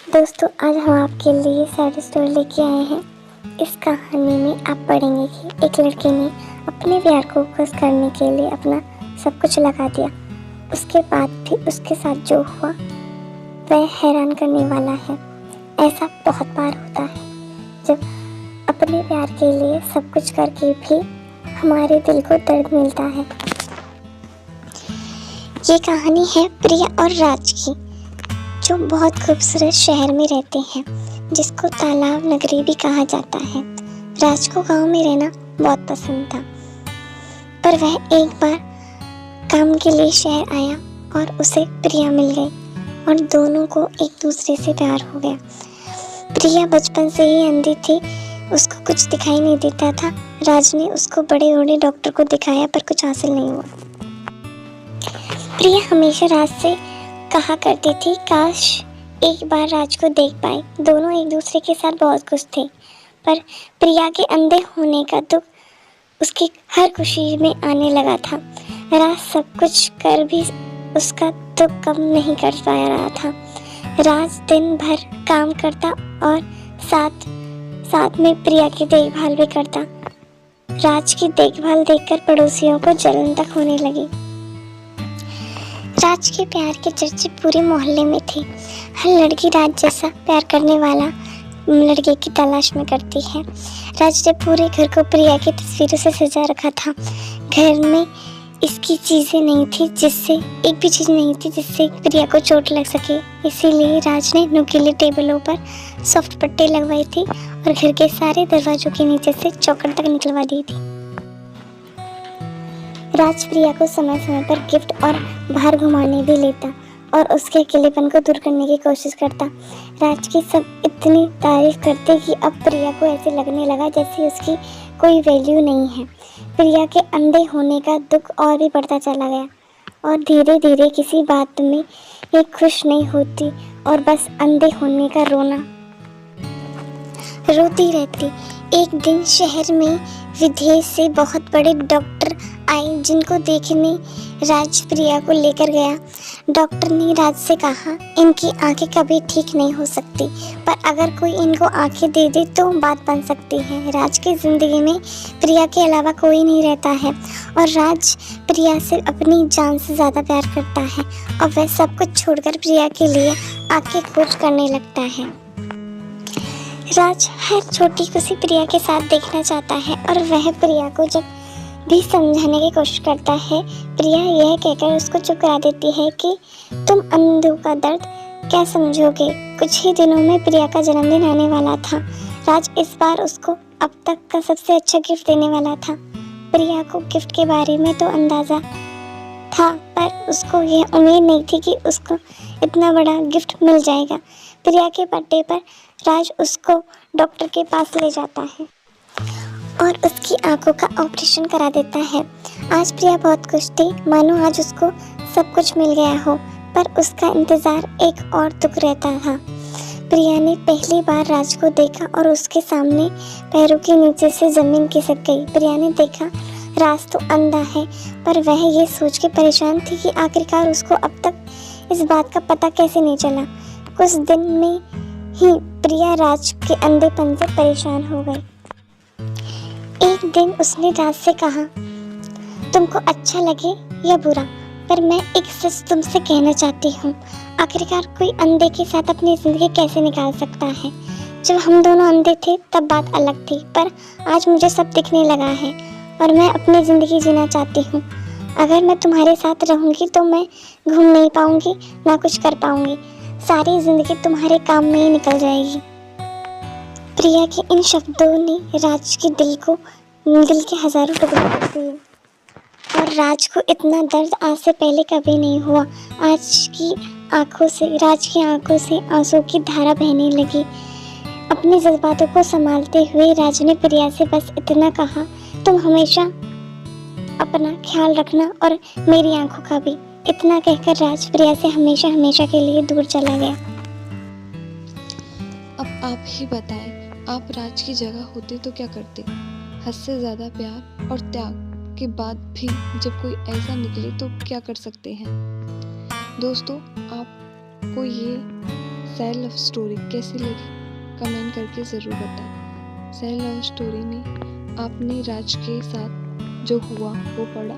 दोस्तों, आज हम आपके लिए सैड स्टोरी लेके आए हैं। इस कहानी में आप पढ़ेंगे कि एक लड़के ने अपने प्यार को खुश करने के लिए अपना सब कुछ लगा दिया। उसके बाद भी उसके साथ जो हुआ वह हैरान करने वाला है। ऐसा बहुत बार होता है जब अपने प्यार के लिए सब कुछ करके भी हमारे दिल को दर्द मिलता है। ये कहानी है प्रिया और राज की, जो बहुत खूबसूरत शहर में रहते हैं जिसको तालाब नगरी भी कहा जाता है। राज को गांव में रहना बहुत पसंद था, पर वह एक बार काम के लिए शहर आया और उसे प्रिया मिल गई और दोनों को एक दूसरे से प्यार हो गया। प्रिया बचपन से ही अंधी थी, उसको कुछ दिखाई नहीं देता था। राज ने उसको बड़े बड़े डॉक्टर को दिखाया पर कुछ हासिल नहीं हुआ। प्रिया हमेशा राज से कहा करती थी काश एक बार राज को देख पाए। दोनों एक दूसरे के साथ बहुत खुश थे, पर प्रिया के अंधे होने का दुख उसकी हर खुशी में आने लगा था। राज सब कुछ कर भी उसका दुख कम नहीं कर पा रहा था। राज दिन भर काम करता और साथ साथ में प्रिया की देखभाल भी करता। राज की देखभाल देखकर पड़ोसियों को जलन तक होने लगी। राज के प्यार के चर्चे पूरे मोहल्ले में थे। हर लड़की राज जैसा प्यार करने वाला लड़के की तलाश में करती है। राज ने पूरे घर को प्रिया की तस्वीरों से सजा रखा था। घर में इसकी चीज़ें नहीं थी जिससे एक भी चीज़ नहीं थी जिससे प्रिया को चोट लग सके। इसीलिए राज ने नुकीले टेबलों पर सॉफ्ट पट्टी लगवाई थी और घर के सारे दरवाजों के नीचे से चौखट तक निकलवा दी थी। राज प्रिया को समय समय पर गिफ्ट और बाहर घुमाने भी लेता और उसके अकेलेपन को दूर करने की कोशिश करता। राज की सब इतनी तारीफ करते कि अब प्रिया को ऐसे लगने लगा जैसे उसकी कोई वैल्यू नहीं है। प्रिया के अंधे होने का दुख और भी बढ़ता चला गया और धीरे धीरे किसी बात में ये खुश नहीं होती और बस अंधे होने का रोना रोती रहती। एक दिन शहर में विदेश से बहुत बड़े डॉक्टर आए जिनको देखने राज प्रिया को लेकर गया। डॉक्टर ने राज से कहा इनकी आंखें कभी ठीक नहीं हो सकती, पर अगर कोई इनको आंखें दे दे तो बात बन सकती है। राज की ज़िंदगी में प्रिया के अलावा कोई नहीं रहता है और राज प्रिया से अपनी जान से ज़्यादा प्यार करता है और वह सब कुछ छोड़कर प्रिया के लिए आंखें खोज करने लगता है। राज हर छोटी खुशी प्रिया के साथ देखना चाहता है और वह प्रिया को जब भी समझाने की कोशिश करता है, प्रिया यह कहकर उसको चुप करा देती है कि तुम अंधों का दर्द क्या समझोगे। कुछ ही दिनों में प्रिया का जन्मदिन आने वाला था। राज इस बार उसको अब तक का सबसे अच्छा गिफ्ट देने वाला था। प्रिया को गिफ्ट के बारे में तो अंदाज़ा था, पर उसको यह उम्मीद नहीं थी कि उसको इतना बड़ा गिफ्ट मिल जाएगा। प्रिया के बर्थडे पर राज उसको डॉक्टर के पास ले जाता है और उसकी आंखों का ऑपरेशन करा देता है। आज प्रिया बहुत खुश थी, मानो आज उसको सब कुछ मिल गया हो, पर उसका इंतज़ार एक और दुख रहता था। प्रिया ने पहली बार राज को देखा और उसके सामने पैरों के नीचे से ज़मीन खिसक गई। प्रिया ने देखा राज तो अंधा है, पर वह ये सोच के परेशान थी कि आखिरकार उसको अब तक इस बात का पता कैसे नहीं चला। कुछ दिन में ही प्रिया राज के अंधेपन से परेशान हो गई। एक दिन उसने राज से कहा तुमको अच्छा लगे या बुरा, पर मैं एक सच तुमसे कहना चाहती हूँ। आखिरकार कोई अंधे के साथ अपनी ज़िंदगी कैसे निकाल सकता है। जब हम दोनों अंधे थे तब बात अलग थी, पर आज मुझे सब दिखने लगा है और मैं अपनी ज़िंदगी जीना चाहती हूँ। अगर मैं तुम्हारे साथ रहूँगी तो मैं घूम नहीं पाऊँगी, ना कुछ कर पाऊँगी। सारी ज़िंदगी तुम्हारे काम में ही निकल जाएगी। प्रिया के इन शब्दों ने राज के दिल के हज़ारों टुकड़े कर दिए और राज को इतना दर्द आज से पहले कभी नहीं हुआ। राज की आंखों से आंसू की धारा बहने लगी। अपने जज्बातों को संभालते हुए राज ने प्रिया से बस इतना कहा, तुम हमेशा अपना ख्याल रखना और मेरी आंखों का भी। इतना कहकर राज प्रिया से हमेशा हमेशा के लिए दूर चला गया। अब आप ही बताएं, आप राज की जगह होते तो क्या करते। हद से ज़्यादा प्यार और त्याग के बाद भी जब कोई ऐसा निकले तो क्या कर सकते हैं। दोस्तों, आपको ये सैड लव स्टोरी कैसी लगी कमेंट करके ज़रूर बताएं। सैड लव स्टोरी में आपने राज के साथ जो हुआ वो पढ़ा